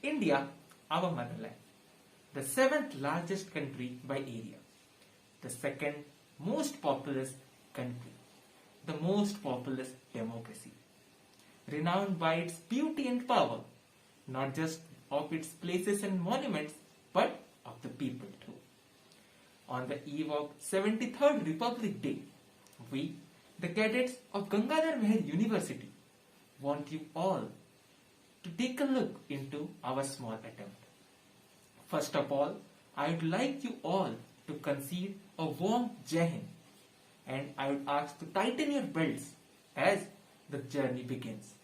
India, our motherland, the seventh largest country by area, the second most populous country, the most populous democracy, renowned by its beauty and power, not just of its places and monuments, but of the people too. On the eve of 73rd Republic Day, we, the cadets of Gangadhar Mehar University, want you all to take a look into our small attempt. First of all, I would like you all to concede a warm Jai Hind, and I would ask to tighten your belts as the journey begins.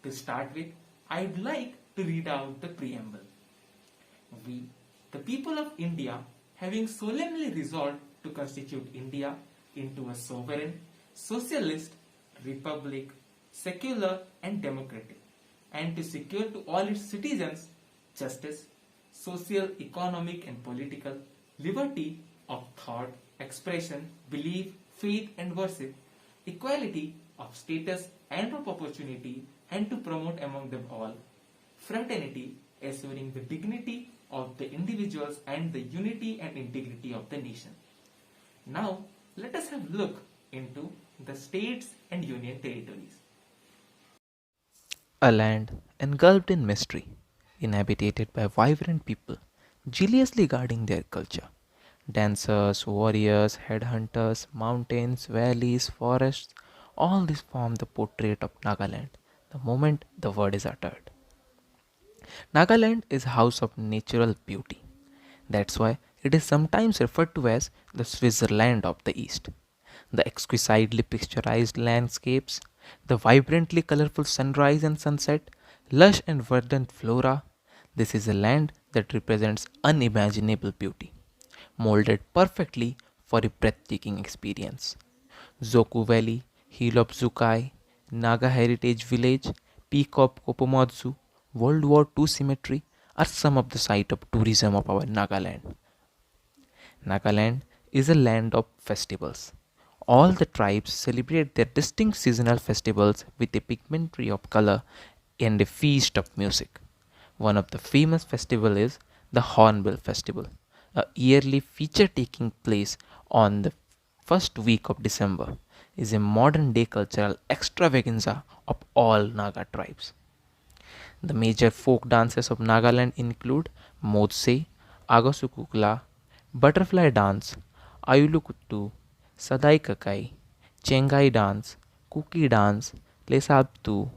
To start with, I would like to read out the preamble. We, the people of India, having solemnly resolved to constitute India into a sovereign, socialist, republic, secular and democratic, and to secure to all its citizens justice, social, economic and political, liberty of thought, expression, belief, faith and worship, equality of status and of opportunity, and to promote among them all fraternity, assuring the dignity of the individuals and the unity and integrity of the nation. Now, let us have a look into the states and union territories. A land engulfed in mystery, inhabited by vibrant people, jealously guarding their culture. Dancers, warriors, headhunters, mountains, valleys, forests, all this form the portrait of Nagaland the moment the word is uttered. Nagaland is a house of natural beauty. That's why it is sometimes referred to as the Switzerland of the East. The exquisitely picturized landscapes, the vibrantly colorful sunrise and sunset, lush and verdant flora, this is a land that represents unimaginable beauty, molded perfectly for a breathtaking experience. Zoku Valley, Hill of Zukai, Naga Heritage Village, Peak of Kopomotsu, World War II Cemetery are some of the sites of tourism of our Nagaland. Nagaland is a land of festivals. All the tribes celebrate their distinct seasonal festivals with a pigmentary of color and a feast of music. One of the famous festivals is the Hornbill Festival, a yearly feature taking place on the first week of December, is a modern day cultural extravaganza of all Naga tribes. The major folk dances of Nagaland include Modse, Agasukukla, Butterfly Dance, Ayulukuttu, Sadai Kakai, Chengai Dance, Kuki Dance, Lesabtu,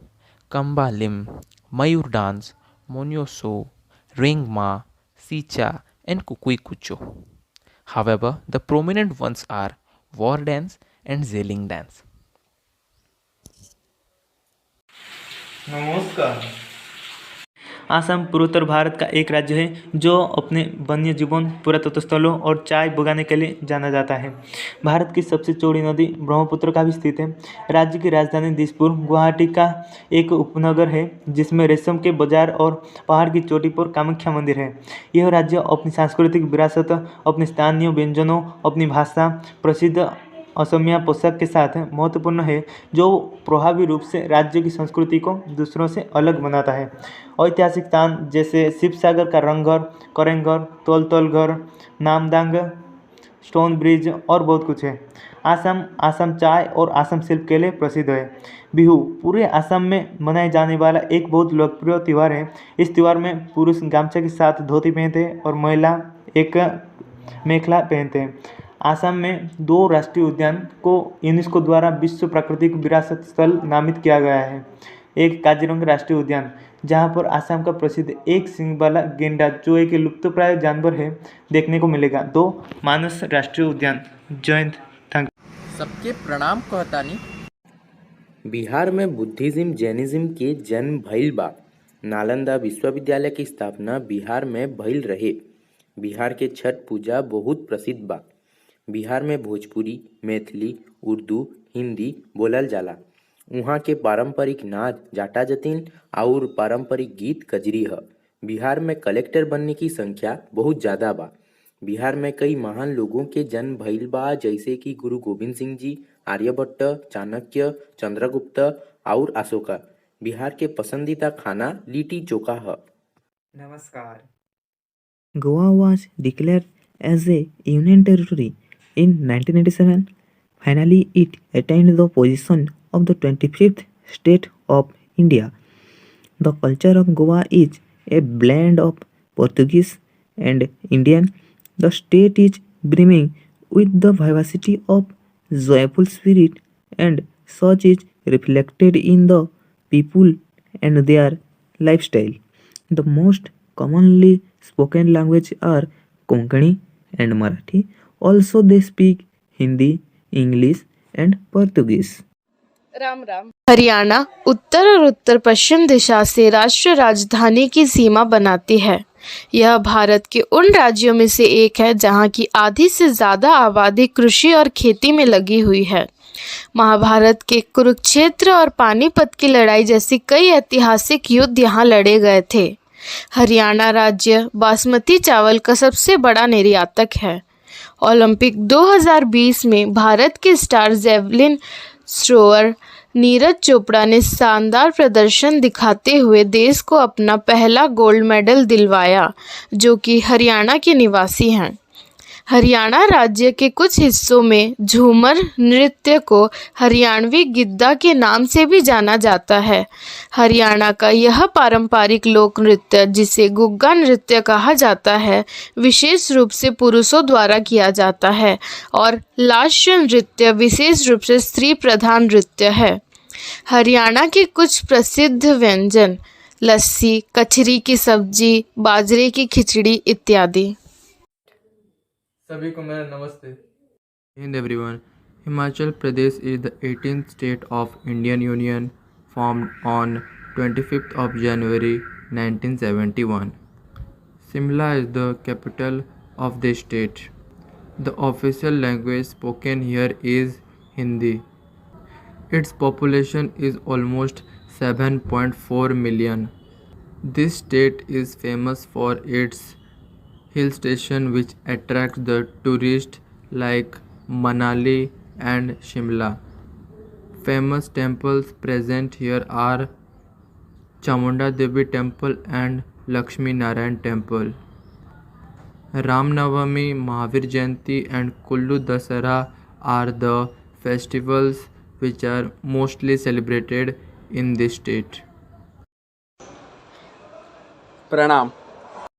Kamba Lim, Mayur Dance, Monyoso, Ringma, Sicha, and Kukui Kucho. However, the prominent ones are War Dance and Zeling Dance. नमस्कार। असम पूर्वोत्तर भारत का एक राज्य है जो अपने वन्य जीवन, पुरातत्व स्थलों और चाय बगाने के लिए जाना जाता है। भारत की सबसे चौड़ी नदी ब्रह्मपुत्र का भी स्थित है। राज्य की राजधानी दिसपुर गुवाहाटी का एक उपनगर है जिसमें रेशम के बाजार और पहाड़ की चोटी पर कामाख्या मंदिर है। यह राज्य अपनी सांस्कृतिक विरासत, अपने स्थानीय व्यंजनों, अपनी भाषा, प्रसिद्ध असमिया पोशाक के साथ महत्वपूर्ण है जो प्रभावी रूप से राज्य की संस्कृति को दूसरों से अलग बनाता है। ऐतिहासिक स्थान जैसे शिवसागर का रंगघर, करेंगघर, तोलतोलघर, नामदांग, स्टोन ब्रिज और बहुत कुछ है। आसाम चाय और आसाम शिल्प के लिए प्रसिद्ध है। बिहू पूरे आसाम में मनाए जाने वाला एक बहुत लोकप्रिय त्यौहार है। इस त्यौहार में पुरुष गामछा के साथ धोती पहनते हैं और महिला एक मेखला पहनते हैं। आसाम में 2 राष्ट्रीय उद्यान को यूनेस्को द्वारा विश्व प्राकृतिक विरासत स्थल नामित किया गया है। एक काजीरंगा राष्ट्रीय उद्यान जहां पर आसाम का प्रसिद्ध एक सींग वाला गेंडा जो एक लुप्तप्राय जानवर है देखने को मिलेगा। 2 मानस राष्ट्रीय उद्यान। जय हिंद। सबके प्रणाम कहतानी। बिहार में बुद्धिज्म जैनिज्म के जन्म भइल बा। नालंदा विश्वविद्यालय की स्थापना बिहार में भइल रहे। बिहार के छठ पूजा बहुत प्रसिद्ध बा। बिहार में भोजपुरी, मैथिली, उर्दू, हिंदी बोलल जाला। उहाँ के पारंपरिक नाच जाटा जतिन और पारंपरिक गीत कजरी ह। बिहार में कलेक्टर बनने की संख्या बहुत ज़्यादा बा। बिहार में कई महान लोगों के जन्म भइल बा जैसे कि गुरु गोविंद सिंह जी, आर्यभट्ट, चाणक्य, चंद्रगुप्त और अशोका। बिहार के पसंदीदा खाना लिट्टी चोखा ह। नमस्कार। Goa was declared as a union territory in 1997. Finally, it attained the position of the 25th state of India. The culture of Goa is a blend of Portuguese and Indian. The state is brimming with the vivacity of joyful spirit, and such is reflected in the people and their lifestyle. The most commonly spoken language are Konkani and Marathi. Also, they speak Hindi, English, and Portuguese. Ram Ram. Haryana उत्तर और उत्तर पश्चिम दिशा से राष्ट्रीय राजधानी की सीमा बनाती है। यह भारत के उन राज्यों में से एक है जहां की आधी से ज़्यादा आबादी कृषि और खेती में लगी हुई है। महाभारत के कुरुक्षेत्र और पानीपत की लड़ाई जैसी कई ऐतिहासिक युद्ध यहाँ लड़े गए थे। हरियाणा राज्य बासमती चावल का सबसे बड़ा निर्यातक है। ओलंपिक 2020 में भारत के star javelin thrower Neeraj Chopra ने शानदार प्रदर्शन दिखाते हुए देश को अपना पहला गोल्ड मेडल दिलवाया, जो कि हरियाणा के निवासी हैं। हरियाणा राज्य के कुछ हिस्सों में झूमर नृत्य को हरियाणवी गिद्दा के नाम से भी जाना जाता है। हरियाणा का यह पारंपरिक लोक नृत्य, जिसे गुग्गा नृत्य कहा जाता है, विशेष रूप से पुरुषों द्वारा किया जाता है और लास्य नृत्य विशेष रूप से स्त्री प्रधान नृत्य है। हरियाणा के कुछ प्रसिद्ध व्यंजन लस्सी, कचरी की सब्जी, बाजरे की खिचड़ी इत्यादि। सभी को मेरा नमस्ते। Hind everyone. Himachal Pradesh is the 18th state of Indian Union, formed on 25th of January 1971. Simla is the capital of the state. The official language spoken here is Hindi. Its population is almost 7.4 million. This state is famous for its hill station which attracts the tourists like Manali and Shimla. Famous temples present here are Chamunda Devi Temple and Lakshmi Narayan Temple. Ram Navami, Mahavir Jayanti and Kullu Dasara are the festivals which are mostly celebrated in this state. प्रणाम।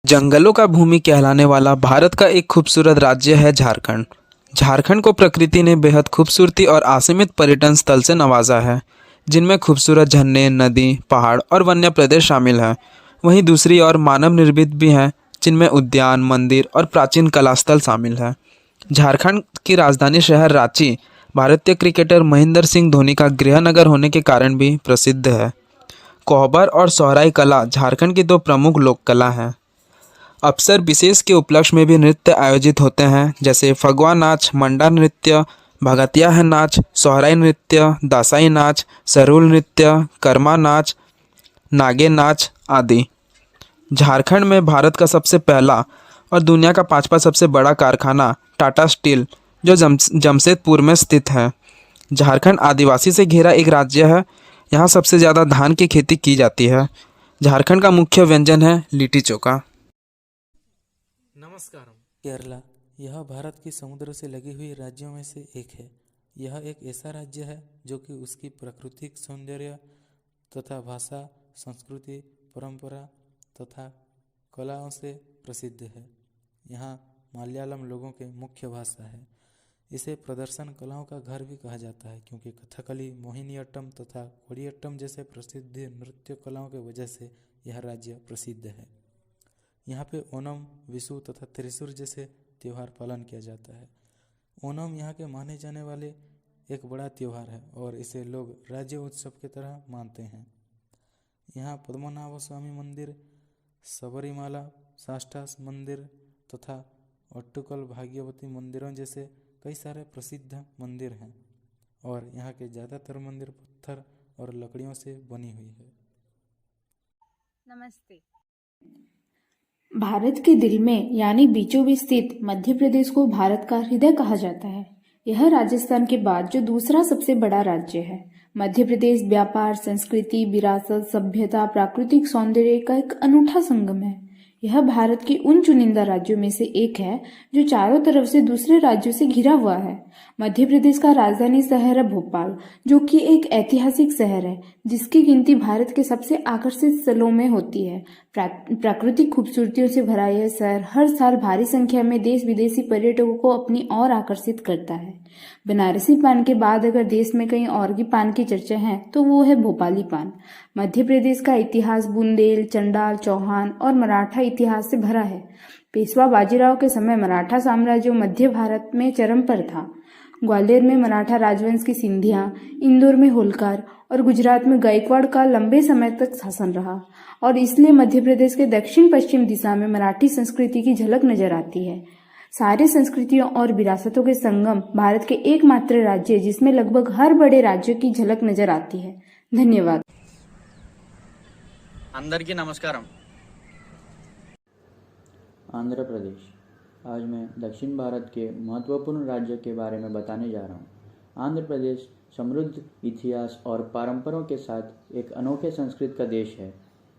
जंगलों का भूमि कहलाने वाला भारत का एक खूबसूरत राज्य है झारखंड। झारखंड को प्रकृति ने बेहद खूबसूरती और असीमित पर्यटन स्थल से नवाजा है, जिनमें खूबसूरत झरने, नदी, पहाड़ और वन्य प्रदेश शामिल हैं। वहीं दूसरी ओर मानव निर्मित भी हैं, जिनमें उद्यान, मंदिर और प्राचीन कला स्थल शामिल हैं। झारखंड की राजधानी शहर रांची भारतीय क्रिकेटर महेंद्र सिंह धोनी का गृहनगर होने के कारण भी प्रसिद्ध है। कोहबर और सोहराई कला झारखंड की दो प्रमुख लोक कला हैं। अवसर विशेष के उपलक्ष्य में भी नृत्य आयोजित होते हैं, जैसे फगवा नाच, मंडा नृत्य, भगतिया है नाच, सोहराई नृत्य, दासाई नाच, सरूल नृत्य, कर्मा नाच, नागे नाच आदि। झारखंड में भारत का सबसे पहला और दुनिया का 5वां सबसे बड़ा कारखाना टाटा स्टील, जो जमशेदपुर में स्थित है। झारखंड आदिवासी से घिरा एक राज्य है। यहाँ सबसे ज़्यादा धान की खेती की जाती है। झारखंड का मुख्य व्यंजन है लिट्टी चोखा। नमस्कार। केरला यह भारत की समुद्र से लगी हुई राज्यों में से एक है। यह एक ऐसा राज्य है जो कि उसकी प्राकृतिक सौंदर्य तथा भाषा, संस्कृति, परंपरा तथा कलाओं से प्रसिद्ध है। यहाँ मलयालम लोगों के मुख्य भाषा है। इसे प्रदर्शन कलाओं का घर भी कहा जाता है, क्योंकि कथकली, मोहिनीअट्टम तथा कोडियट्टम जैसे प्रसिद्ध नृत्य कलाओं की वजह से यह राज्य प्रसिद्ध है। यहाँ पे ओणम, विशु तथा त्रिशूर जैसे त्यौहार पालन किया जाता है। ओणम यहाँ के माने जाने वाले एक बड़ा त्यौहार है और इसे लोग राज्य उत्सव की तरह मानते हैं। यहाँ पद्मनाभ स्वामी मंदिर, सबरीमाला साष्टा मंदिर तथा अट्टुकल भाग्यवती मंदिरों जैसे कई सारे प्रसिद्ध मंदिर हैं और यहाँ के ज़्यादातर मंदिर पत्थर और लकड़ियों से बनी हुई है। नमस्ते। भारत के दिल में यानी बीचों बीच स्थित मध्य प्रदेश को भारत का हृदय कहा जाता है। यह राजस्थान के बाद जो दूसरा सबसे बड़ा राज्य है। मध्य प्रदेश व्यापार, संस्कृति, विरासत, सभ्यता, प्राकृतिक सौंदर्य का एक अनूठा संगम है। यह भारत के उन चुनिंदा राज्यों में से एक है जो चारों तरफ से दूसरे राज्यों से घिरा हुआ है। मध्य प्रदेश का राजधानी शहर है भोपाल, जो कि एक ऐतिहासिक शहर है जिसकी गिनती भारत के सबसे आकर्षित स्थलों में होती है। प्राकृतिक खूबसूरतियों से भरा यह शहर हर साल भारी संख्या में देश विदेशी पर्यटकों को अपनी ओर आकर्षित करता है। बनारसी पान के बाद अगर देश में कहीं और की पान की चर्चा है तो वो है भोपाली पान। मध्य प्रदेश का इतिहास बुंदेल, चंडाल, चौहान और मराठा इतिहास से भरा है। पेशवा बाजीराव के समय मराठा साम्राज्य मध्य भारत में चरम पर था। ग्वालियर में मराठा राजवंश की सिंधिया, इंदौर में होलकर और गुजरात में गायकवाड़ का लंबे समय तक शासन रहा और इसलिए मध्य प्रदेश के दक्षिण पश्चिम दिशा में मराठी संस्कृति की झलक नजर आती है। सारे संस्कृतियों और विरासतों के संगम भारत के एकमात्र राज्य जिसमें लगभग हर बड़े राज्यों की झलक नजर आती है। धन्यवाद। अंदरिकी नमस्कारम। आंध्र प्रदेश। आज मैं दक्षिण भारत के महत्वपूर्ण राज्य के बारे में बताने जा रहा हूँ। आंध्र प्रदेश समृद्ध इतिहास और परंपराओं के साथ एक अनोखे संस्कृति का देश है।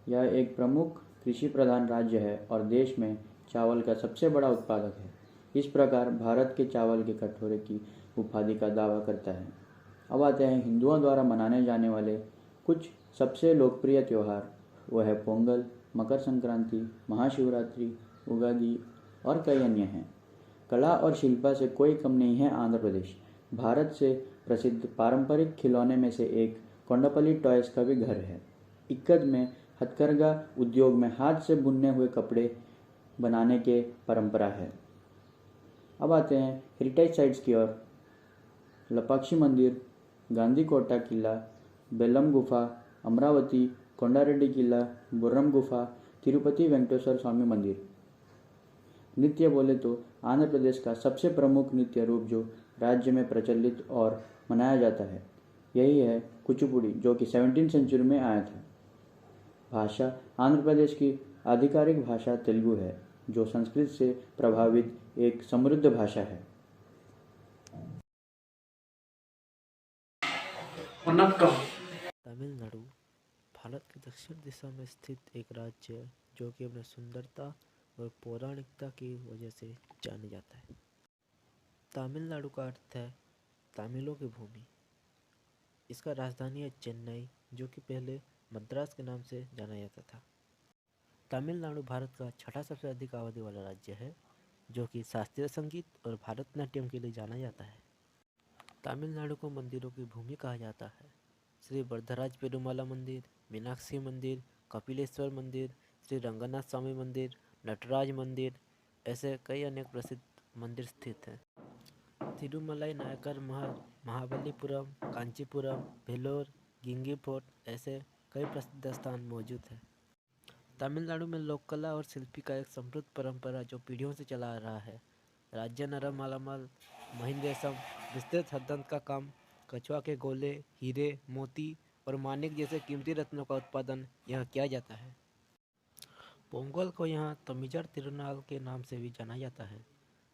यह एक प्रमुख कृषि प्रधान राज्य है और देश में चावल का सबसे बड़ा उत्पादक है। इस प्रकार भारत के चावल के कटोरे की उपाधि का दावा करता है। अब आते हैं हिंदुओं द्वारा मनाने जाने वाले कुछ सबसे लोकप्रिय त्यौहार। वह है पोंगल, मकर संक्रांति, महाशिवरात्रि, उगादि और कई अन्य हैं। कला और शिल्पा से कोई कम नहीं है आंध्र प्रदेश। भारत से प्रसिद्ध पारंपरिक खिलौने में से एक कोंडापल्ली टॉयज का भी घर है। इक्कत में हथकरघा उद्योग में हाथ से बुने हुए कपड़े बनाने के परंपरा है। अब आते हैं हेरिटेज साइट्स की ओर। लपाक्षी मंदिर, गांधी कोटा किला, बेलम गुफा, अमरावती, कोंडारेड्डी किला, बुर्रम गुफा, तिरुपति वेंकटेश्वर स्वामी मंदिर। नृत्य बोले तो आंध्र प्रदेश का सबसे प्रमुख नृत्य रूप जो राज्य में प्रचलित और मनाया जाता है यही है कुचिपुड़ी, जो कि 17वीं सेंचुरी में आया था। भाषा आंध्र प्रदेश की आधिकारिक भाषा तेलुगु है, जो संस्कृत से प्रभावित एक समृद्ध भाषा है। तमिलनाडु भारत के दक्षिण दिशा में स्थित एक राज्य है जो कि अपने सुंदरता और पौराणिकता की वजह से जाना जाता है। तमिलनाडु का अर्थ है तमिलों की भूमि। इसका राजधानी है चेन्नई, जो कि पहले मद्रास के नाम से जाना जाता था। तमिलनाडु भारत का छठा सबसे अधिक आबादी वाला राज्य है, जो कि शास्त्रीय संगीत और भारतनाट्यम के लिए जाना जाता है। तमिलनाडु को मंदिरों की भूमि कहा जाता है। श्री वरदराज पेरुमाला मंदिर, मीनाक्षी मंदिर, कपिलेश्वर मंदिर, श्री रंगनाथ स्वामी मंदिर, नटराज मंदिर, ऐसे कई अनेक प्रसिद्ध मंदिर स्थित हैं। तिरुमलाई नायकर महल, महाबलीपुरम, कांचीपुरम, भेलोर, गिंगी फोर्ट ऐसे कई प्रसिद्ध स्थान मौजूद हैं। तमिलनाडु में लोक कला और शिल्पी का एक समृद्ध परंपरा जो पीढ़ियों से चला आ रहा है। राज्य नरम मालामाल, महीन रेशम, विस्तृत हथदंत का काम, कछुआ के गोले, हीरे, मोती और मानिक जैसे कीमती रत्नों का उत्पादन यहाँ किया जाता है। पोंगल को यहाँ तमिजर तिरुनाल के नाम से भी जाना जाता है।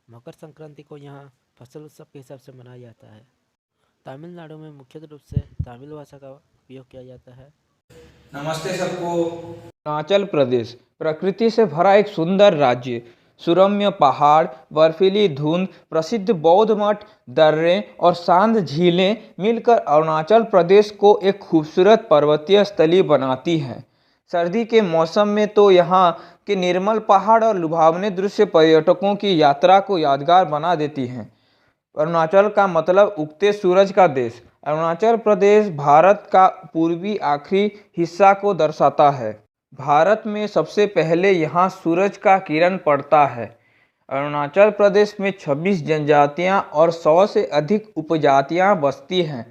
मकर संक्रांति को यहाँ फसल उत्सव के हिसाब से मनाया जाता है। तमिलनाडु में मुख्य रूप से तमिल भाषा का उपयोग किया जाता है। नमस्ते सबको। अरुणाचल प्रदेश प्रकृति से भरा एक सुंदर राज्य। सुरम्य पहाड़, बर्फीली धुंध, प्रसिद्ध बौद्ध मठ, दर्रे और शांत झीलें मिलकर अरुणाचल प्रदेश को एक खूबसूरत पर्वतीय स्थली बनाती हैं। सर्दी के मौसम में तो यहाँ के निर्मल पहाड़ और लुभावने दृश्य पर्यटकों की यात्रा को यादगार बना देती हैं। अरुणाचल का मतलब उगते सूरज का देश। अरुणाचल प्रदेश भारत का पूर्वी आखिरी हिस्सा को दर्शाता है। भारत में सबसे पहले यहाँ सूरज का किरण पड़ता है। अरुणाचल प्रदेश में 26 जनजातियाँ और 100 से अधिक उपजातियाँ बसती हैं।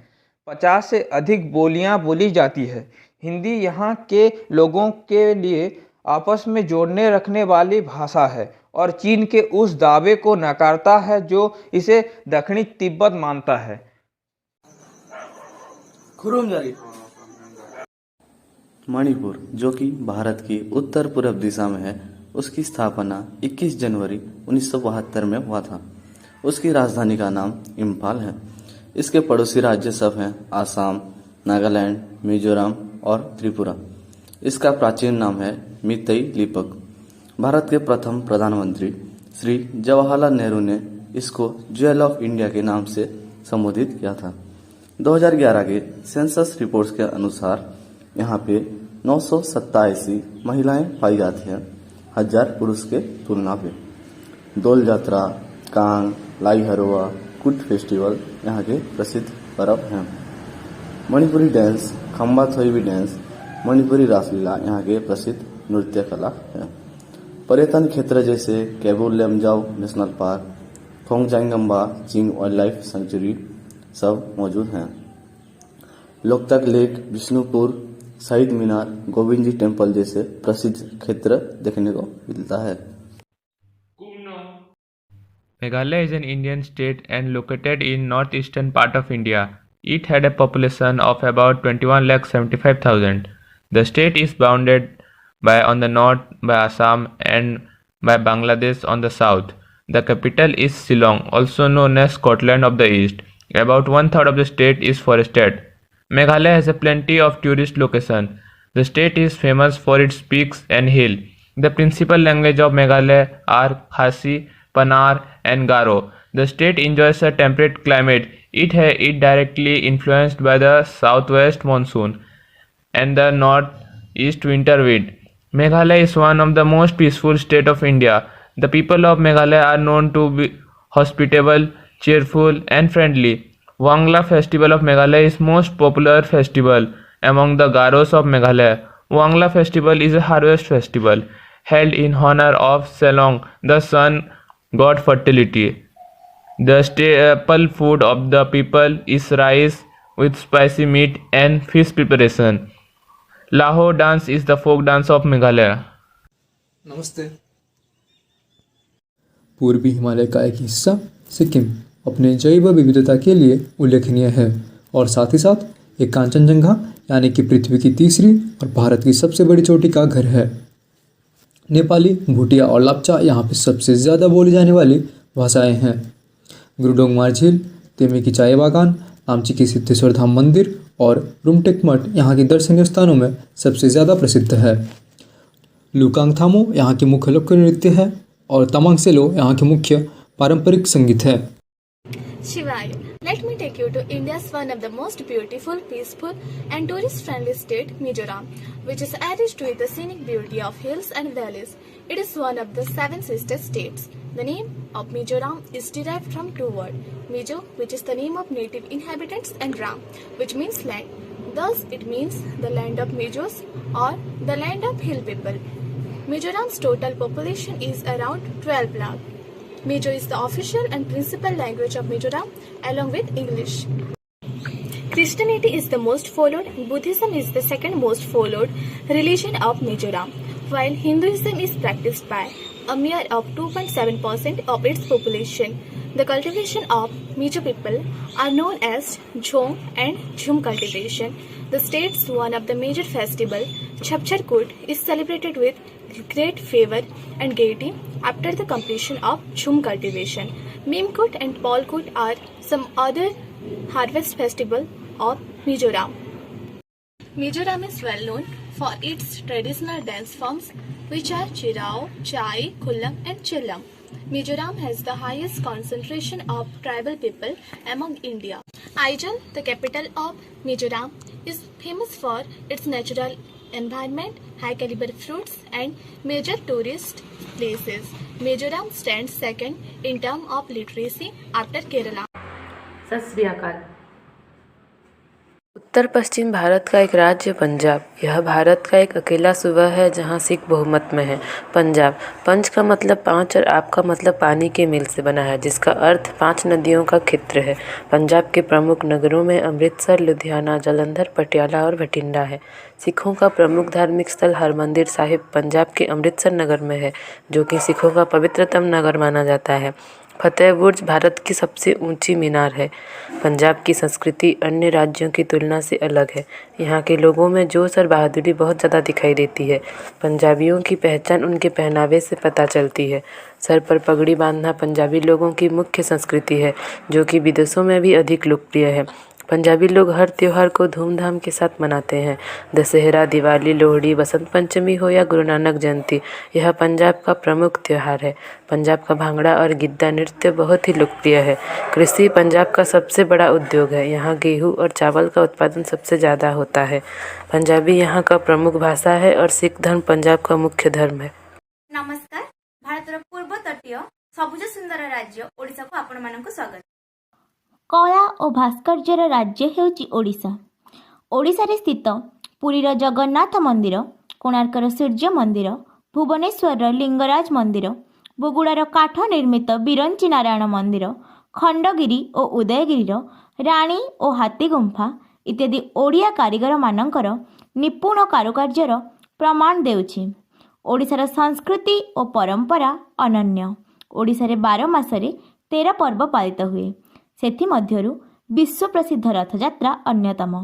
50 से अधिक बोलियाँ बोली जाती है। हिंदी यहाँ के लोगों के लिए आपस में जोड़ने रखने वाली भाषा है और चीन के उस दावे को नकारता है जो इसे दक्षिणी तिब्बत मानता है। मणिपुर, जो कि भारत की उत्तर पूर्व दिशा में है, उसकी स्थापना 21 जनवरी 1972 में हुआ था। उसकी राजधानी का नाम इम्फाल है। इसके पड़ोसी राज्य सब हैं आसाम, नागालैंड, मिजोरम और त्रिपुरा। इसका प्राचीन नाम है मीतेई लिपक। भारत के प्रथम प्रधानमंत्री श्री जवाहरलाल नेहरू ने इसको ज्वेल ऑफ इंडिया के नाम से संबोधित किया था। 2011 के सेंसस रिपोर्ट्स के अनुसार यहाँ पे 987 महिलाएं पाई जाती हैं 1000 पुरुष के तुलना पे। दोल यात्रा, कांग, लाई हरोआ, कुट फेस्टिवल यहाँ के प्रसिद्ध पर्व हैं। मणिपुरी डांस, खम्बा थोईबी डांस, मणिपुरी रासलीला यहाँ के प्रसिद्ध नृत्य कला है। पर्यटन क्षेत्र जैसे Keibul Lamjao national park, Khongjangamba Ching wildlife sanctuary सब मौजूद हैं। लोकतक लेक, विष्णुपुर, शहीद मीनार, गोविंद जी टेम्पल जैसे प्रसिद्ध क्षेत्र देखने को मिलता है। Meghalaya is an Indian state and located in northeastern part of India. It had a population of about 21,75,000. The state is bounded on the north by Assam and by Bangladesh on the south. The capital is Shillong, also known as Scotland of the East. About 1/3 of the state is forested. Meghalaya has a plenty of tourist location. The state is famous for its peaks and hill. The principal language of Meghalaya are Khasi, Panar and Garo. The state enjoys a temperate climate. It directly influenced by the southwest monsoon and the northeast winter wind. Meghalaya is one of the most peaceful states of India. The people of Meghalaya are known to be hospitable, cheerful and friendly. Wangla festival of Meghalaya is most popular festival among the Garos of Meghalaya. Wangla festival is a harvest festival held in honor of Selong, the sun god fertility. The staple food of the people is rice with spicy meat and fish preparation. Laho dance is the folk dance of Meghalaya. नमस्ते। पूर्वी हिमालय का एक हिस्सा सिक्किम अपने जैव विविधता के लिए उल्लेखनीय है और साथ ही साथ एक कांचनजंगा यानी कि पृथ्वी की तीसरी और भारत की सबसे बड़ी चोटी का घर है। नेपाली, भूटिया और लाप्चा यहाँ पे सबसे ज़्यादा बोली जाने वाली भाषाएं हैं। गुरुडोंगमार झील, तेमी की चाय बागान, नामची की सिद्धेश्वर धाम मंदिर और रुमटेक मठ यहाँ के दर्शनीय स्थानों में सबसे ज़्यादा प्रसिद्ध है। लुकांगथामो यहाँ की मुख्य लोक नृत्य है और तमांग सेलो यहाँ के मुख्य पारंपरिक संगीत है। Shivaya, let me take you to India's one of the most beautiful, peaceful and tourist-friendly state, Mizoram, which is enriched with the scenic beauty of hills and valleys. It is one of the 7 sister states. The name of Mizoram is derived from 2 words, Mizo, which is the name of native inhabitants, and Ram, which means land. Thus, it means the land of Mijos or the land of hill people. Mizoram's total population is around 12 lakh. Mizo is the official and principal language of Mizoram along with English. Christianity is the most followed, Buddhism is the second most followed religion of Mizoram, while Hinduism is practiced by a mere of 2.7% of its population. The cultivation of Mizo people are known as Jhong and Jhum cultivation. The state's one of the major festival, Chhapchar Kut, is celebrated with great fervor and gaiety after the completion of Jhum cultivation. Mimkut and Polkut are some other harvest festival of Mizoram. Mizoram is well known for its traditional dance forms which are Chirao, Chai, Khullam and Chillam. Mizoram has the highest concentration of tribal people among India. Aizawl, the capital of Mizoram, is famous for its natural environment, high caliber fruits and major tourist places. Mizoram stands second in terms of literacy after Kerala. सत श्री अकाल। उत्तर पश्चिम भारत का एक राज्य पंजाब। यह भारत का एक अकेला सूबा है जहां सिख बहुमत में है। पंजाब, पंच का मतलब 5 और आप का मतलब पानी के मेल से बना है, जिसका अर्थ 5 नदियों का क्षेत्र है। पंजाब के प्रमुख नगरों में अमृतसर, लुधियाना, जालंधर, पटियाला और बठिंडा है। सिखों का प्रमुख धार्मिक स्थल हरमंदिर साहिब पंजाब के अमृतसर नगर में है, जो कि सिखों का पवित्रतम नगर माना जाता है। फतेह बुर्ज भारत की सबसे ऊंची मीनार है। पंजाब की संस्कृति अन्य राज्यों की तुलना से अलग है। यहाँ के लोगों में जोश और बहादुरी बहुत ज़्यादा दिखाई देती है। पंजाबियों की पहचान उनके पहनावे से पता चलती है। सर पर पगड़ी बांधना पंजाबी लोगों की मुख्य संस्कृति है, जो कि विदेशों में भी अधिक लोकप्रिय है। पंजाबी लोग हर त्योहार को धूमधाम के साथ मनाते हैं। दशहरा, दिवाली, लोहड़ी, बसंत पंचमी हो या गुरु नानक जयंती, यह पंजाब का प्रमुख त्योहार है। पंजाब का भांगड़ा और गिद्दा नृत्य बहुत ही लोकप्रिय है। कृषि पंजाब का सबसे बड़ा उद्योग है। यहाँ गेहूँ और चावल का उत्पादन सबसे ज़्यादा होता है। पंजाबी यहाँ का प्रमुख भाषा है और सिख धर्म पंजाब का मुख्य धर्म है। नमस्कार, भारतर पूर्व तटीय सबुज सुंदर राज्य ओडिशा को आपण मानक स्वागत। कला और भास्कर्यर राज्य हेउची ओडिशा। ओडिशारे स्थित पुरीर जगन्नाथ मंदिर, कोणार्कर सूर्य मंदिर, भुवनेश्वर लिंगराज मंदिर, बोगुड़ार काठ निर्मित बिरंची नारायण मंदिर, खंडगिरी और उदयगिरीर राणी और हाथी गुंफा इत्यादि ओडिया कारीगर मानकर निपुण कारुकार्यर प्रमाण देउछि। ओडिशार संस्कृति और परंपरा अनन्य। ओडिशारे 12 मासरे 13 पर्व पालित हुए। सेथि मध्यरु विश्व प्रसिद्ध रथयात्रा अन्यतम।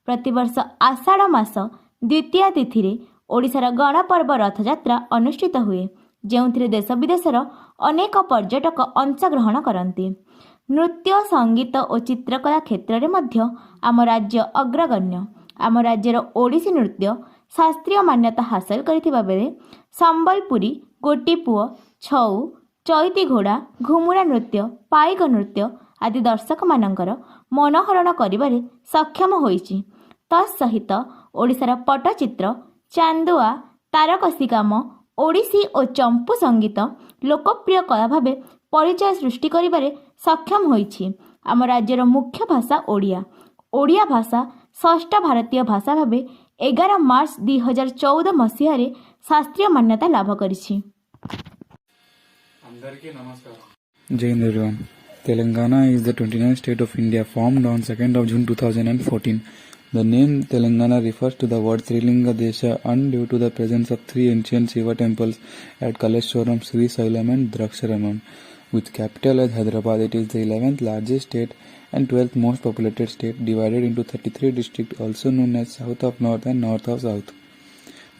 प्रतिवर्ष आषाढ़ मास द्वितीय तिथि रे ओडिशार गणपर्व रथयात्रा अनुष्ठित हुए, जेउथिरे देश विदेशर अनेक पर्यटक अंशग्रहण करती। नृत्य, संगीत और चित्रकला क्षेत्र में मध्य आम राज्य अग्रगण्य। आम राज्यर ओडिसी नृत्य शास्त्रीय मान्यता हासिल करथिबा बेले संबलपुरी, गोटीपुओ, छऊ, चैती घोड़ा, घुमुरा नृत्य, पाइक नृत्य आदि दर्शक मानकर मनोहरण करिबारे सक्षम होइछि। तत्सहित ओडिशार पट्टचित्र, चांदुआ, तारकसी काम, ओडिसी और चंपू संगीत लोकप्रिय कला भावे परिचय सृष्टि करिबारे सक्षम होइछि। आम राज्यर मुख्य भाषा ओडिया। ओडिया भाषा षष्ठ भारतीय भाषा भावे 11 मार्च 2014 मसीह शास्त्रीय मान्यता लाभ करिछि। Jai Hind everyone. Telangana is the 29th state of India, formed on 2nd of June 2014. The name Telangana refers to the word Trilinga Desha and due to the presence of 3 ancient Shiva temples at Kaleshwaram, Sri Sailam and Draksharamam. With capital as Hyderabad, it is the 11th largest state and 12th most populated state, divided into 33 districts, also known as South of North and North of South.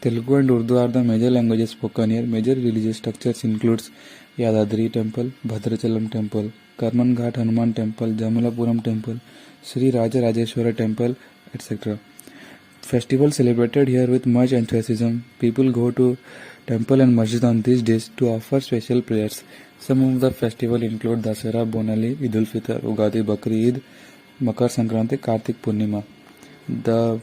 Telugu and Urdu are the major languages spoken here. Major religious structures includes Yadadri Temple, Bhadrachalam Temple, Karman Ghat Hanuman Temple, Jamalapuram Temple, Sri Rajarajeshwara Temple, etc. Festivals celebrated here with much enthusiasm. People go to temple and masjid on these days to offer special prayers. Some of the festivals include Dasara, Bonali, Eid ul-Fitr, Ugadi, Bakri Eid, Makar Sankranti, Kartik Purnima. The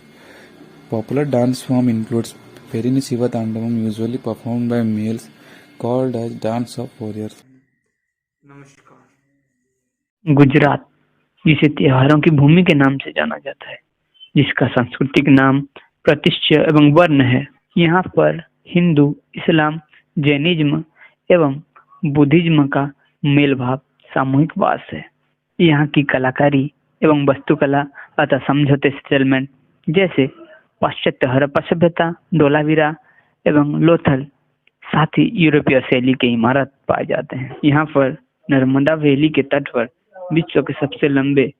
popular dance form includes Perini Shiva Tandavam, usually performed by males, called as Dance of Warriors. Gujarat, जिसे त्योहारों की भूमि के नाम से जाना जाता है, जिसका सांस्कृतिक नाम प्रतिष्ठा एवं वर्ण है। यहाँ पर हिंदू, इस्लाम, जैनिज्म एवं बुद्धिज्म का मेल भाव सामूहिक वास है। यहाँ की कलाकारी एवं वास्तुकला अतः समझौते सेटलमेंट जैसे पाश्चात्य हड़प्पा सभ्यता, धोलावीरा एवं लोथल, साथ ही यूरोपीय शैली के इमारत पाए जाते हैं। यहाँ पर नर्मदा वैली के तट पर विश्व के सबसे लंबे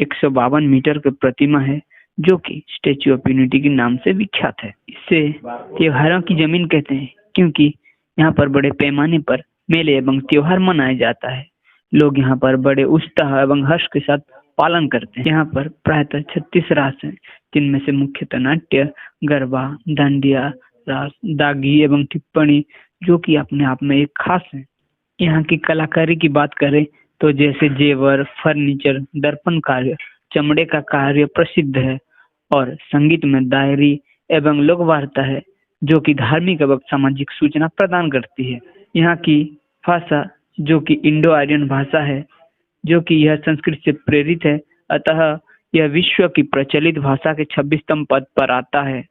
152 मीटर की प्रतिमा है, जो कि स्टैच्यू ऑफ यूनिटी के नाम से विख्यात है। इसे त्योहारों की जमीन कहते हैं, क्योंकि यहाँ पर बड़े पैमाने पर मेले एवं त्योहार मनाया जाता है। लोग यहाँ पर बड़े उत्साह एवं हर्ष के साथ पालन करते हैं। यहाँ पर प्रायतः 36 रास हैं, जिनमें से मुख्यतः नाट्य, गरबा, डांडिया, रास, दागी एवं टिप्पणी, जो कि अपने आप में एक खास है। यहाँ की कलाकारी की बात करें तो जैसे जेवर, फर्नीचर, दर्पण कार्य, चमड़े का कार्य प्रसिद्ध है और संगीत में दायरी एवं लोक वार्ता है, जो कि धार्मिक एवं सामाजिक सूचना प्रदान करती है। यहाँ की भाषा जो कि इंडो आर्यन भाषा है, जो कि यह संस्कृत से प्रेरित है, अतः यह विश्व की प्रचलित भाषा के 26वें पद पर आता है।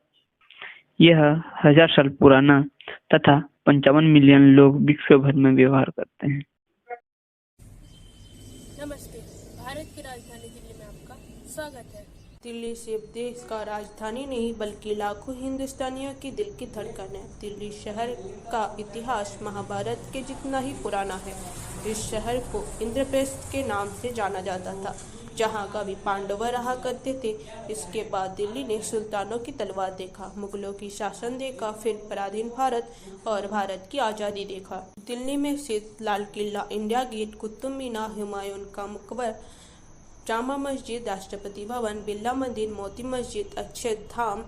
यह 1000 साल पुराना तथा 55 मिलियन लोग विश्व भर में व्यवहार करते हैं। नमस्ते, भारत की राजधानी दिल्ली में आपका स्वागत है। दिल्ली सिर्फ देश का राजधानी नहीं बल्कि लाखों हिंदुस्तानियों की दिल की धड़कन है। दिल्ली शहर का इतिहास महाभारत के जितना ही पुराना है। इस शहर को इंद्रप्रस्थ के नाम से जाना जाता था, जहां कभी पांडव रहा करते थे। इसके बाद दिल्ली ने सुल्तानों की तलवार देखा, मुगलों की शासन देखा, फिर पराधीन भारत और भारत की आज़ादी देखा। दिल्ली में स्थित लाल किला, इंडिया गेट, कुतुब मीनार, हुमायूं का मकबरा, जामा मस्जिद, राष्ट्रपति भवन, बिरला मंदिर, मोती मस्जिद, अक्षय धाम,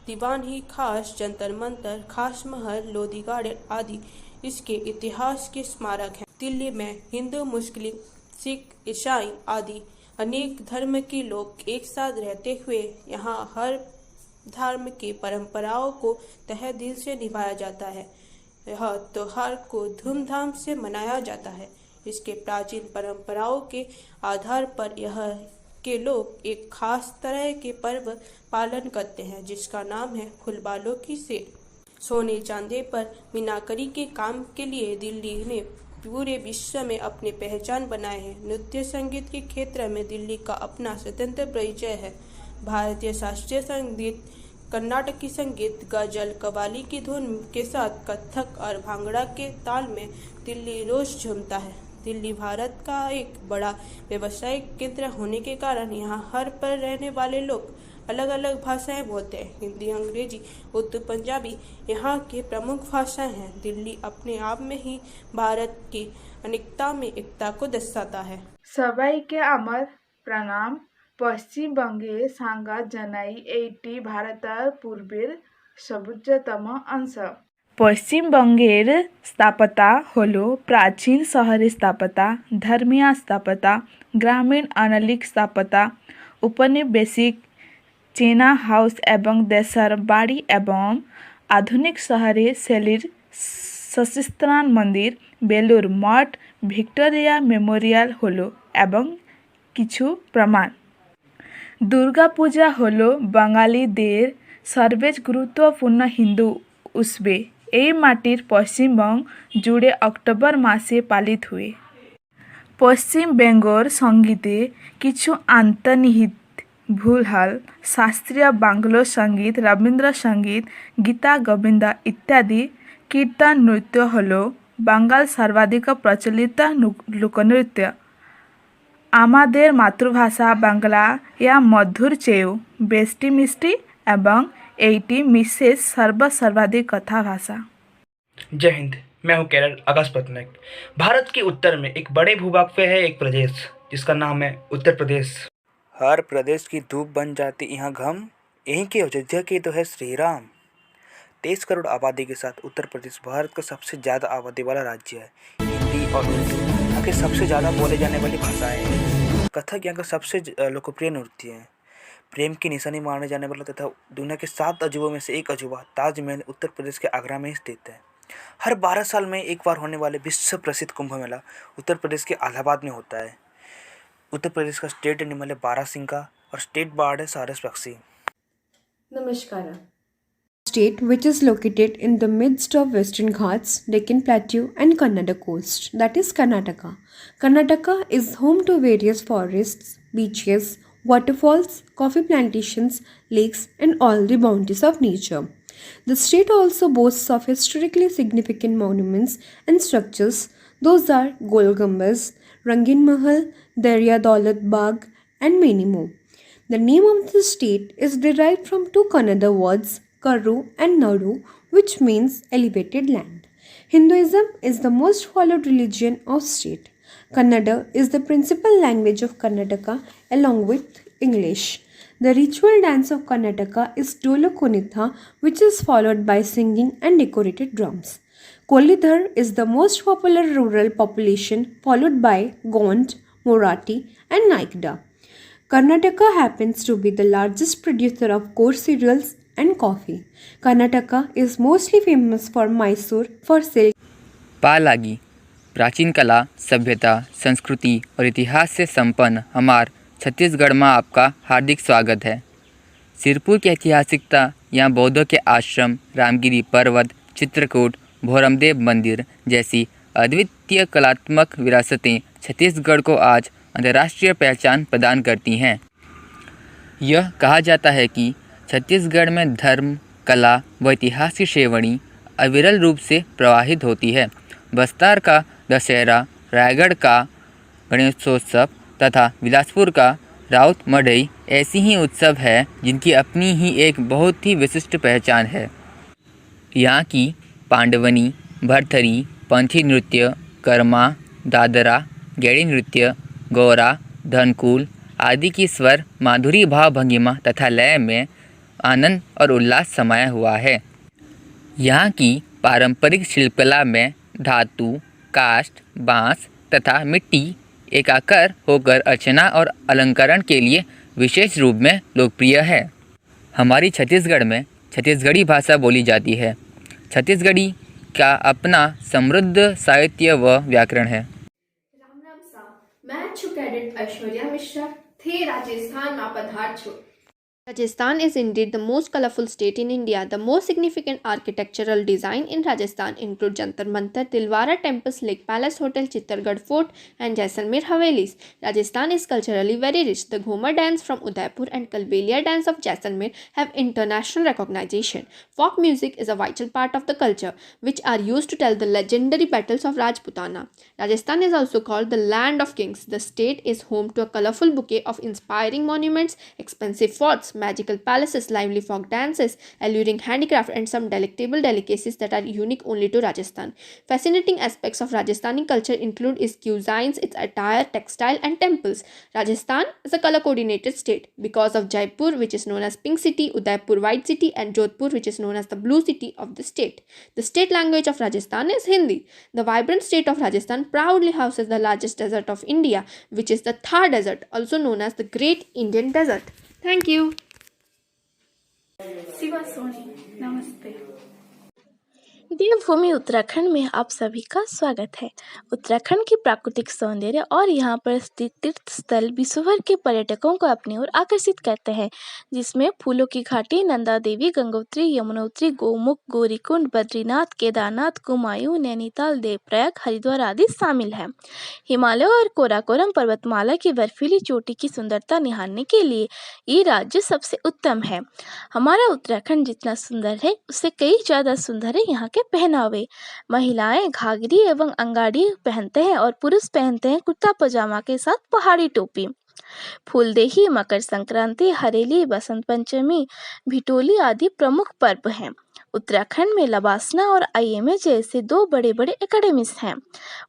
दीवान ही खास, जंतर मंतर, खास महल, लोधी गार्डन आदि इसके इतिहास के स्मारक हैं। दिल्ली में हिंदू, मुस्लिम, सिख, ईसाई आदि अनेक धर्म के लोग एक साथ रहते हुए यहाँ हर धर्म की परंपराओं को तहे दिल से निभाया जाता है। यह त्योहार को धूमधाम से मनाया जाता है। इसके प्राचीन परंपराओं के आधार पर यह के लोग एक खास तरह के पर्व पालन करते हैं, जिसका नाम है फुलबालों की सेल। सोने चांदी पर मीनाकारी के काम के लिए दिल्ली ने पूरे विश्व में अपनी पहचान बनाए हैं। नृत्य संगीत के क्षेत्र में दिल्ली का अपना स्वतंत्र परिचय है। भारतीय शास्त्रीय संगीत, कर्नाटकी संगीत, गजल, कव्वाली की धुन के साथ कथक और भांगड़ा के ताल में दिल्ली रोज झूमता है। दिल्ली भारत का एक बड़ा व्यावसायिक केंद्र होने के कारण यहाँ हर पर रहने वाले लोग अलग अलग भाषाएं बोलते हैं। हिंदी, अंग्रेजी, उर्दू, पंजाबी यहाँ के प्रमुख भाषाएं हैं। दिल्ली अपने आप में ही भारत की अनेकता में एकता को दर्शाता है। সবাইকে আমার প্ৰণাম। পশ্চিমবঙ্গে সাংঘাত জানাই এইটি ভারতের পূর্বের সর্বোচ্চতম অংশ। পশ্চিমবঙ্গের স্থাপত্যা হল প্রাচীন শহরের স্থাপত্যা, ধর্মীয় স্থাপত্যা, গ্রামীণ আঞ্চলিক স্থাপত্যা, উপনিবেশিক চীনা হাউস এবং দেশের বাড়ি এবং আধুনিক শহরের শৈলীর সশস্ত্রান মন্দির, বেলুর মঠ, ভিক্টোরিয়া মেমোরিয়াল হলো এবং কিছু প্রমাণ। দুর্গাপূজা হলো বাঙালিদের সর্বেচ গুরুত্বপূর্ণ হিন্দু উৎসবে। এই মাটির পশ্চিমবঙ্গ জুড়ে অক্টোবর মাসে পালিত हुए। পশ্চিম বেঙ্গল সঙ্গীতে কিছু অন্তর্নিহিত ভুল হল শাস্ত্রীয় বাংলা সঙ্গীত, রবীন্দ্রসঙ্গীত, গীতা গোবিন্দা ইত্যাদি। কীর্তন নৃত্য হল বাঙাল সর্বাধিক প্রচলিত লোকনৃত্য। আমাদের মাতৃভাষা বাংলা या মধুর চেয়েও বেশি মিষ্টি এবং এইটি মিশেষ सर्वाधिक कथा भाषा। जय हिंद। मैं हूँ केरल आकाश पटनायक। भारत के उत्तर में एक बड़े भूभाग पे है एक प्रदेश जिसका नाम है उत्तर प्रदेश। हर प्रदेश की धूप बन जाती यहाँ घम, यहीं के अयोध्या के तो है श्री राम। 23 करोड़ आबादी के साथ उत्तर प्रदेश भारत का सबसे ज़्यादा आबादी वाला राज्य है। हिंदी और उर्दू यहाँ के सबसे ज़्यादा बोले जाने वाली भाषाएं हैं। कथक यहाँ का सबसे लोकप्रिय नृत्य है। प्रेम की निशानी माने जाने वाला तथा दुनिया के 7 अजूबों में से एक अजूबा ताजमहल उत्तर प्रदेश के आगरा में स्थित है। हर 12 साल में एक बार होने वाले विश्व प्रसिद्ध कुंभ मेला उत्तर प्रदेश के इलाहाबाद में होता है। उत्तर प्रदेश का स्टेट एनिमल है बारहसिंगा और स्टेट बर्ड है सारस पक्षी। नमस्कार। State which is located in the midst of Western Ghats, Deccan Plateau and Kannada coast, that is Karnataka. Karnataka is home to various forests, beaches, waterfalls, coffee plantations, lakes and all the bounties of nature. The state also boasts of historically significant monuments and structures. Those are Gol Gumbaz, Rangin Mahal, Darya Daulat Bagh and many more. The name of the state is derived from two Kannada words, Karru and Nadu, which means elevated land. Hinduism is the most followed religion of state. Kannada is the principal language of Karnataka along with English. The ritual dance of Karnataka is Dolo Kunitha, which is followed by singing and decorated drums. Kolidhar is the most popular rural population, followed by Gond, Marathi and Naikda. Karnataka happens to be the largest producer of coarse cereals and coffee. Karnataka is mostly famous for Mysore for silk. पालागी प्राचीन कला, सभ्यता, संस्कृति और इतिहास से संपन्न हमार छत्तीसगढ़ में आपका हार्दिक स्वागत है। सिरपुर की ऐतिहासिकता यहाँ बौद्धों के आश्रम, रामगिरी पर्वत, चित्रकूट, भोरमदेव मंदिर जैसी अद्वितीय कलात्मक विरासतें छत्तीसगढ़ को आज अंतर्राष्ट्रीय पहचान प्रदान करती हैं। यह कहा जाता है कि छत्तीसगढ़ में धर्म, कला व इतिहास की श्रेवणी अविरल रूप से प्रवाहित होती है। बस्तर का दशहरा, रायगढ़ का गणेशोत्सव तथा बिलासपुर का राउत मड़ई ऐसी ही उत्सव है जिनकी अपनी ही एक बहुत ही विशिष्ट पहचान है। यहाँ की पांडवनी, भरथरी, पंथी नृत्य, कर्मा, दादरा, गैड़ी नृत्य, गौरा, धनकुल आदि की स्वर माधुरी भाव भंगिमा तथा लय में आनंद और उल्लास समाया हुआ है। यहाँ की पारंपरिक शिल्पकला में धातु, काष्ठ, बांस तथा मिट्टी एकाकार होकर अर्चना और अलंकरण के लिए विशेष रूप में लोकप्रिय है। हमारी छत्तीसगढ़ में छत्तीसगढ़ी भाषा बोली जाती है। छत्तीसगढ़ी का अपना समृद्ध साहित्य व व्याकरण है। मैं છું कैडेट ऐश्वर्या मिश्रा थे राजस्थान में पधार छो। Rajasthan is indeed the most colorful state in India. The most significant architectural design in Rajasthan include Jantar Mantar, Dilwara temples, Lake Palace Hotel, Chittorgarh Fort and Jaisalmer Havelis. Rajasthan is culturally very rich. The Ghumar dance from Udaipur and Kalbelia dance of Jaisalmer have international recognition. Folk music is a vital part of the culture, which are used to tell the legendary battles of Rajputana. Rajasthan is also called the land of kings. The state is home to a colorful bouquet of inspiring monuments, expensive forts, magical palaces, lively folk dances, alluring handicraft and some delectable delicacies that are unique only to Rajasthan. Fascinating aspects of Rajasthani culture include its cuisines, its attire, textile and temples. Rajasthan is a color coordinated state because of Jaipur, which is known as Pink City, Udaipur White City and Jodhpur, which is known as the Blue City of the state. The state language of Rajasthan is Hindi. The vibrant state of Rajasthan proudly houses the largest desert of India, which is the Thar Desert, also known as the Great Indian Desert. Thank you. Shiva Soni, नमस्ते। देवभूमि उत्तराखंड में आप सभी का स्वागत है। उत्तराखंड की प्राकृतिक सौंदर्य और यहाँ पर स्थित तीर्थ स्थल विश्व भर के पर्यटकों को अपनी ओर आकर्षित करते हैं, जिसमें फूलों की घाटी, नंदा देवी, गंगोत्री, यमुनोत्री, गोमुख, गौरीकुंड, बद्रीनाथ, केदारनाथ, कुमायूं, नैनीताल, देवप्रयाग, हरिद्वार आदि शामिल है। हिमालय और काराकोरम पर्वतमाला की बर्फीली चोटी की सुंदरता निहारने के लिए ये राज्य सबसे उत्तम है। हमारा उत्तराखंड जितना सुंदर है उससे कई ज़्यादा सुंदर है यहाँ के पहनावे। महिलाएं घाघरी एवं अंगाड़ी पहनते हैं और पुरुष पहनते हैं कुर्ता पजामा के साथ पहाड़ी टोपी। फूलदेही, मकर संक्रांति, हरेली, बसंत पंचमी, भिटोली आदि प्रमुख पर्व हैं। उत्तराखंड में लबासना और IMA जैसे दो बड़े बड़े एकेडमीज हैं।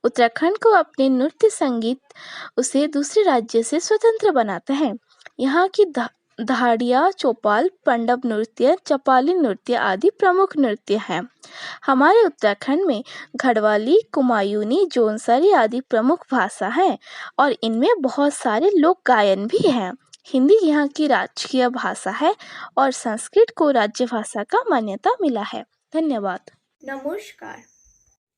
उत्तराखंड को अपने नृत्य संगीत उसे दूसरे राज्य से स्वतंत्र बनाते हैं। यहाँ की दहाड़िया, चौपाल, पंडब नृत्य, चपाली नृत्य आदि प्रमुख नृत्य हैं। हमारे उत्तराखंड में घड़वाली, कुमायूनी, जौनसारी आदि प्रमुख भाषा हैं और इनमें बहुत सारे लोक गायन भी हैं। हिंदी यहाँ की राजकीय भाषा है और संस्कृत को राज्य भाषा का मान्यता मिला है। धन्यवाद। Namaskar.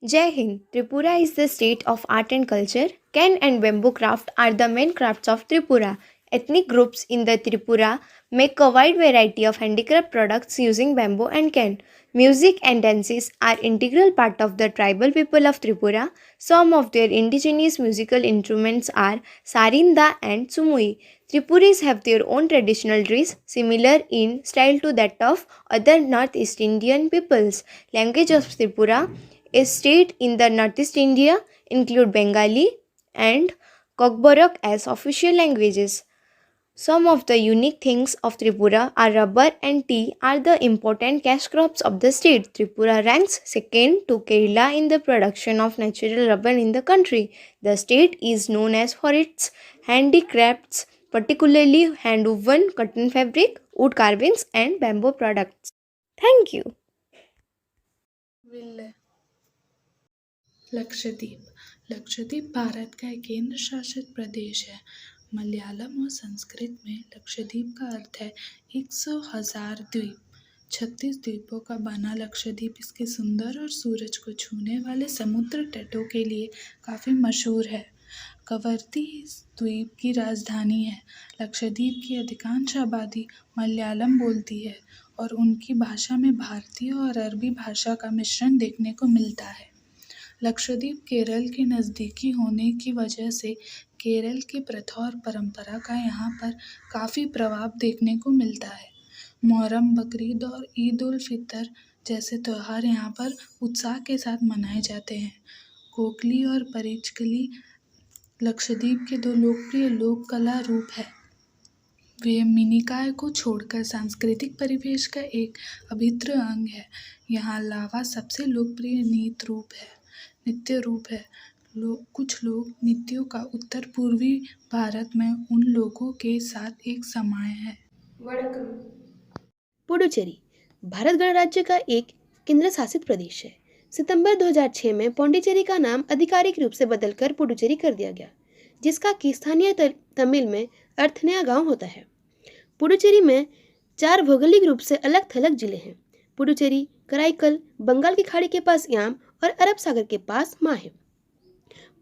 Jai Hind. Tripura is the state of art and culture. Can and bamboo craft are the main crafts of Tripura. Ethnic groups in the Tripura make a wide variety of handicraft products using bamboo and can. Music and dances are integral part of the tribal people of Tripura. Some of their indigenous musical instruments are sarinda and sumui. Tripuris have their own traditional dress, similar in style to that of other Northeast Indian peoples. Language of Tripura, a state in the Northeast India, include Bengali and Kokborok as official languages. Some of the unique things of Tripura are rubber and tea are the important cash crops of the state. Tripura ranks second to Kerala in the production of natural rubber in the country. The state is known as for its handicrafts, particularly hand-woven cotton fabric, wood carvings and bamboo products. Thank you. Lakshadweep Bharat का एक केंद्र शासित प्रदेश है। मलयालम और संस्कृत में लक्षद्वीप का अर्थ है 100,000 द्वीप। 36 द्वीपों का बना लक्षद्वीप इसके सुंदर और सूरज को छूने वाले समुद्र तटों के लिए काफ़ी मशहूर है। कवरत्ती इस द्वीप की राजधानी है। लक्षद्वीप की अधिकांश आबादी मलयालम बोलती है और उनकी भाषा में भारतीय और अरबी भाषा का मिश्रण देखने को मिलता है। लक्षद्वीप केरल के नज़दीकी होने की वजह से केरल की प्रथा और परंपरा का यहाँ पर काफ़ी प्रभाव देखने को मिलता है। मुहर्रम, बकरीद और ईद उल फितर जैसे त्यौहार यहाँ पर उत्साह के साथ मनाए जाते हैं। कोकली और परिचकली लक्षद्वीप के दो लोकप्रिय लोक कला रूप है। वे मिनिकाय को छोड़कर सांस्कृतिक परिवेश का एक अभिन्न अंग है। यहाँ लावा सबसे लोकप्रिय नृत्य रूप है। कुछ लोग नृत्यों का उत्तर पूर्वी भारत में उन लोगों के साथ एक समाय है। पुडुचेरी भारत गणराज्य का एक केंद्र शासित प्रदेश है। सितंबर 2006 में पौंडीचेरी का नाम आधिकारिक रूप से बदलकर पुडुचेरी कर दिया गया, जिसका कि स्थानीय तमिल में अर्थ नया गांव होता है। पुडुचेरी में 4 भौगोलिक रूप से अलग थलग जिले हैं। पुडुचेरी, कराईकल, बंगाल की खाड़ी के पास याम और अरब सागर के पास माँ है।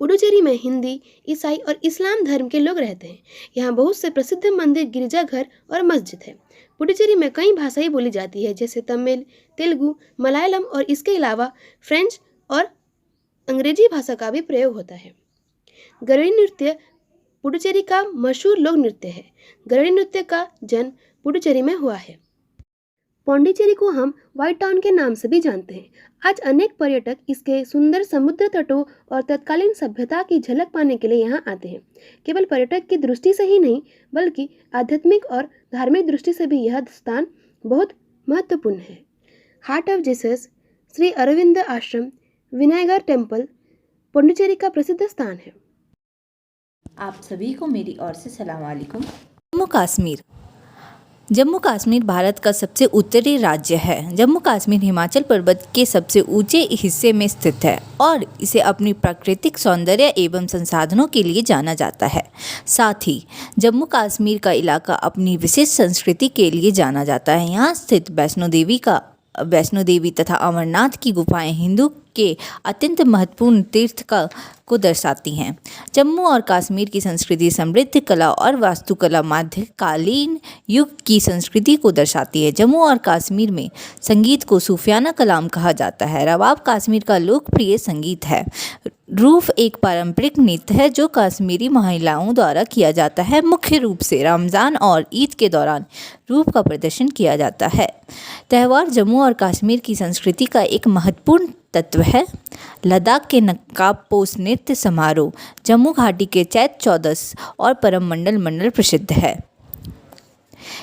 पुडुचेरी में हिंदी, ईसाई और इस्लाम धर्म के लोग रहते हैं। यहाँ बहुत से प्रसिद्ध मंदिर, गिरजाघर और मस्जिद है। पुडुचेरी में कई भाषाएं बोली जाती है, जैसे तमिल, तेलुगु, मलयालम और इसके अलावा फ्रेंच और अंग्रेजी भाषा का भी प्रयोग होता है। गरड़ी नृत्य पुडुचेरी का मशहूर लोक नृत्य है। गरड़ी नृत्य का जन्म पुडुचेरी में हुआ है। पौंडीचेरी को हम व्हाइट टाउन के नाम से भी जानते हैं। आज अनेक पर्यटक इसके सुंदर समुद्र तटों और तत्कालीन सभ्यता की झलक पाने के लिए यहाँ आते हैं। केवल पर्यटक की दृष्टि से ही नहीं, बल्कि आध्यात्मिक और धार्मिक दृष्टि से भी यह स्थान बहुत महत्वपूर्ण है। Heart of Jesus, Shri Aurobindo Ashram, Vinayagar temple Pondicherry का प्रसिद्ध स्थान है। आप सभी को मेरी ओर से सलाम वालेकुम। जम्मू कश्मीर भारत का सबसे उत्तरी राज्य है। जम्मू कश्मीर हिमाचल पर्वत के सबसे ऊंचे हिस्से में स्थित है और इसे अपनी प्राकृतिक सौंदर्य एवं संसाधनों के लिए जाना जाता है। साथ ही जम्मू कश्मीर का इलाका अपनी विशेष संस्कृति के लिए जाना जाता है। यहाँ स्थित वैष्णो देवी तथा अमरनाथ की गुफाएं हिंदू के अत्यंत महत्वपूर्ण तीर्थ को दर्शाती हैं। जम्मू और कश्मीर की संस्कृति समृद्ध कला और वास्तुकला मध्यकालीन युग की संस्कृति को दर्शाती है। जम्मू और कश्मीर में संगीत को सूफियाना कलाम कहा जाता है। रबाब कश्मीर का लोकप्रिय संगीत है। रूफ एक पारंपरिक नृत्य है जो कश्मीरी महिलाओं द्वारा किया जाता है। मुख्य रूप से रमज़ान और ईद के दौरान रूफ का प्रदर्शन किया जाता है। त्यौहार जम्मू और कश्मीर की संस्कृति का एक महत्वपूर्ण तत्व है। लद्दाख के नकाब पोश नृत्य समारोह जम्मू घाटी के चैत चौदस और परम मंडल प्रसिद्ध है।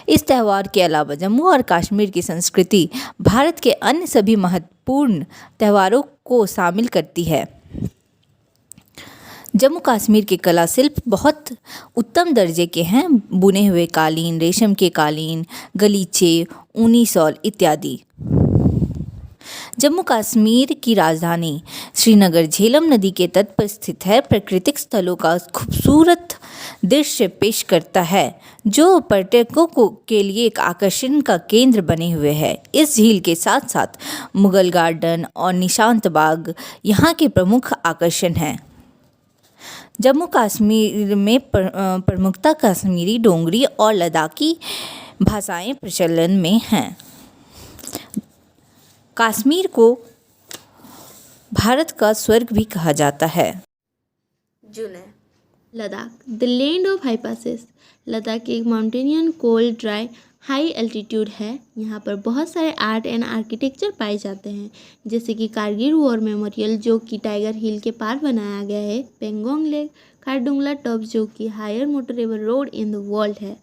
इस त्यौहार के अलावा जम्मू और कश्मीर की संस्कृति भारत के अन्य सभी महत्वपूर्ण त्यौहारों को शामिल करती है। जम्मू कश्मीर के कला शिल्प बहुत उत्तम दर्जे के हैं। बुने हुए कालीन, रेशम के कालीन, गलीचे, ऊनी शॉल इत्यादि। जम्मू कश्मीर की राजधानी श्रीनगर झेलम नदी के तट पर स्थित है। प्राकृतिक स्थलों का खूबसूरत दृश्य पेश करता है जो पर्यटकों के लिए एक आकर्षण का केंद्र बने हुए है। इस झील के साथ साथ मुगल गार्डन और निशांत बाग यहाँ के प्रमुख आकर्षण हैं। जम्मू कश्मीर में प्रमुखतः कश्मीरी, डोगरी और लद्दाखी भाषाएं प्रचलन में हैं। कश्मीर को भारत का स्वर्ग भी कहा जाता है। Ladakh, the land of high passes. Ladakh एक माउंटेनियन, कोल्ड, ड्राई, हाई एल्टीट्यूड है। यहाँ पर बहुत सारे आर्ट एंड आर्किटेक्चर पाए जाते हैं, जैसे कि कारगिल वॉर मेमोरियल जो कि टाइगर हिल के पार बनाया गया है, पेंगोंग लेक, खारदुंगला टॉप जो कि higher motorable road in the world है।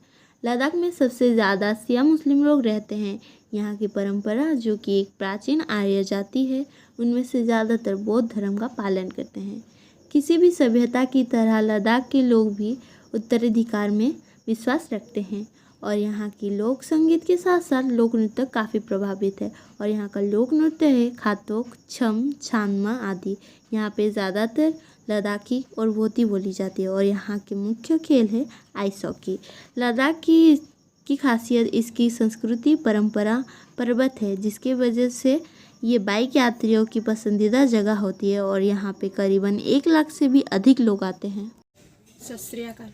लद्दाख में सबसे ज़्यादा शिया मुस्लिम लोग रहते हैं। यहाँ की परंपरा जो कि एक प्राचीन आर्य जाति है, उनमें से ज़्यादातर बौद्ध धर्म का पालन करते हैं। किसी भी सभ्यता की तरह लद्दाख के लोग भी उत्तराधिकार में विश्वास रखते हैं और यहाँ की लोक संगीत के साथ साथ लोक नृत्य काफ़ी प्रभावित है। और यहाँ का लोक नृत्य है खातोक, छम, छानमा आदि। यहाँ पे ज़्यादातर लद्दाखी और वोती बोली जाती है और यहाँ के मुख्य खेल है आइस हॉकी। लद्दाख की खासियत इसकी संस्कृति, परंपरा, पर्वत है, जिसकी वजह से ये बाइक यात्रियों की पसंदीदा जगह होती है और यहाँ पे करीबन 1 लाख से भी अधिक लोग आते हैं। सत श्री अकाल।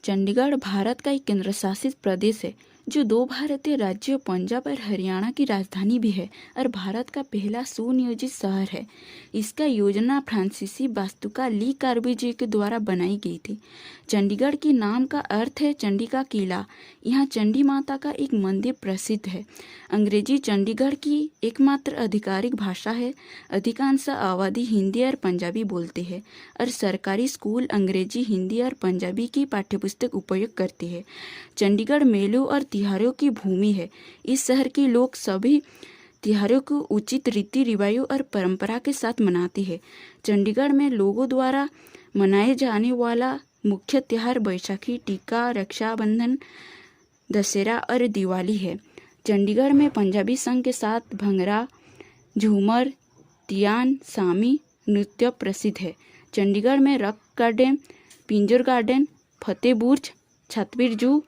चंडीगढ़ भारत का एक केंद्र शासित प्रदेश है जो 2 भारतीय राज्यों पंजाब और हरियाणा की राजधानी भी है और भारत का पहला सुनियोजित शहर है। इसका योजना फ्रांसीसी वास्तुकार ली कार्बुजिए के द्वारा बनाई गई थी। चंडीगढ़ के नाम का अर्थ है चंडी का किला। यहाँ चंडी माता का एक मंदिर प्रसिद्ध है। अंग्रेजी चंडीगढ़ की एकमात्र आधिकारिक भाषा है। अधिकांश आबादी हिंदी और पंजाबी बोलते हैं और सरकारी स्कूल अंग्रेजी, हिंदी और पंजाबी की पाठ्यपुस्तक उपयोग करते हैं। चंडीगढ़ मेलों और त्योहारों की भूमि है। इस शहर के लोग सभी त्योहारों को उचित रीति रिवाजों और परंपरा के साथ मनाते हैं। चंडीगढ़ में लोगों द्वारा मनाए जाने वाला मुख्य त्योहार बैसाखी, टीका, रक्षाबंधन, दशहरा और दिवाली है। चंडीगढ़ में पंजाबी संघ के साथ भंगड़ा, झूमर, तियान, सामी नृत्य प्रसिद्ध है। चंडीगढ़ में रॉक गार्डन, पिंजौर गार्डन, फतेह बुर्ज, छतबीर जू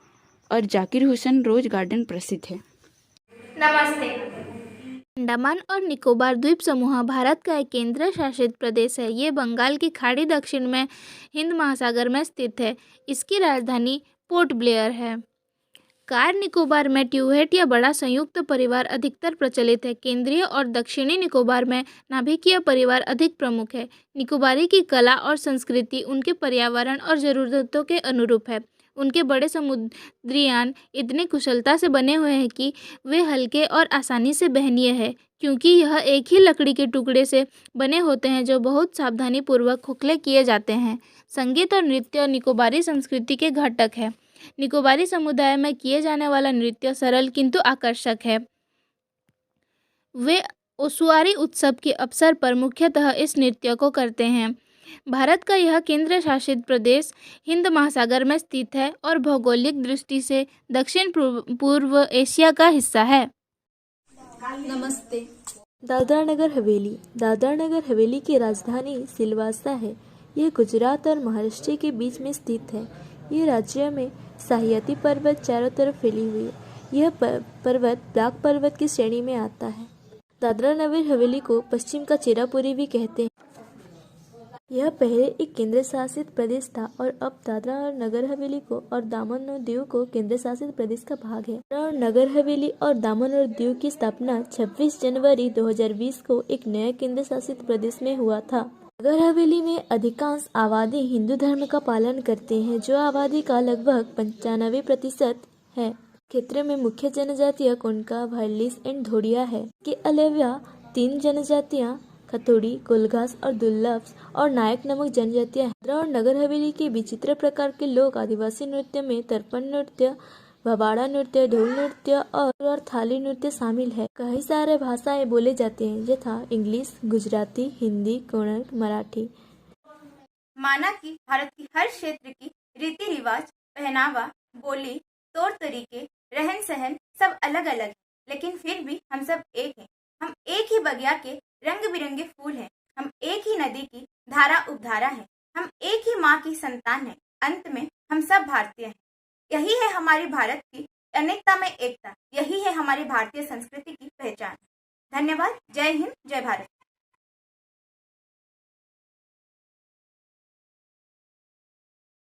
और जाकिर हुसैन रोज गार्डन प्रसिद्ध है। नमस्ते। अंडमान और निकोबार द्वीप समूह भारत का एक केंद्र शासित प्रदेश है। ये बंगाल की खाड़ी दक्षिण में हिंद महासागर में स्थित है। इसकी राजधानी पोर्ट ब्लेयर है। कार निकोबार में ट्यूहेट या बड़ा संयुक्त परिवार अधिकतर प्रचलित है। केंद्रीय और दक्षिणी निकोबार में नाभिकीय परिवार अधिक प्रमुख है। निकोबारी की कला और संस्कृति उनके पर्यावरण और ज़रूरतों के अनुरूप है। उनके बड़े समुद्री यान इतने कुशलता से बने हुए हैं कि वे हल्के और आसानी से वहनीय है, क्योंकि यह एक ही लकड़ी के टुकड़े से बने होते हैं जो बहुत सावधानीपूर्वक खोखले किए जाते हैं। संगीत और नृत्य निकोबारी संस्कृति के घटक है। निकोबारी समुदाय में किए जाने वाला नृत्य सरल किंतु आकर्षक है। वे ओसुआरी उत्सव के अवसर पर मुख्यतः इस नृत्य को करते हैं। भारत का यह केंद्र शासित प्रदेश हिंद महासागर में स्थित है और भौगोलिक दृष्टि से दक्षिण पूर्व एशिया का हिस्सा है। नमस्ते। दादरा नगर हवेली की राजधानी सिलवासा है। यह गुजरात और महाराष्ट्र के बीच में स्थित है। ये राज्य में सह्याद्री पर्वत चारों तरफ फैली हुई है। यह पर्वत ब्लैक पर्वत की श्रेणी में आता है। दादरा नगर हवेली को पश्चिम का चेरापुरी भी कहते हैं। यह पहले एक केंद्र शासित प्रदेश था और अब दादरा और नगर हवेली को और दामन और दीव को केंद्र शासित प्रदेश का भाग है। दादरा और नगर हवेली और दामन और दीव की स्थापना 26 जनवरी 2020 को एक नया केंद्र शासित प्रदेश में हुआ था। नगर हवेली में अधिकांश आबादी हिंदू धर्म का पालन करते हैं, जो आबादी का लगभग 95% है। क्षेत्र में मुख्य जनजातियां कोनका, भायलिस एंड धोड़िया है। के अलावा 3 जनजातियां खतोड़ी, गोलघास और दुर्लभ और नायक नामक जनजातियां हैं। दादरा और नगर हवेली के विचित्र प्रकार के लोग आदिवासी नृत्य में तर्पण नृत्य, भबाड़ा नृत्य, ढोल नृत्य और थाली नृत्य शामिल है। कई सारे भाषाएं बोले जाते हैं, यथा इंग्लिश, गुजराती, हिंदी, कोंकणी, मराठी। माना कि भारत की हर क्षेत्र की रीति रिवाज, पहनावा, बोली, तौर तरीके, रहन सहन सब अलग अलग है, लेकिन फिर भी हम सब एक हैं। हम एक ही बगिया के रंग बिरंगे फूल हैं। हम एक ही नदी की धारा उपधारा हैं। हम एक ही माँ की संतान हैं। अंत में हम सब भारतीय हैं। यही है हमारी भारत की अनेकता में एकता। यही है हमारी भारतीय संस्कृति की पहचान। धन्यवाद। जय हिंद, जय भारत।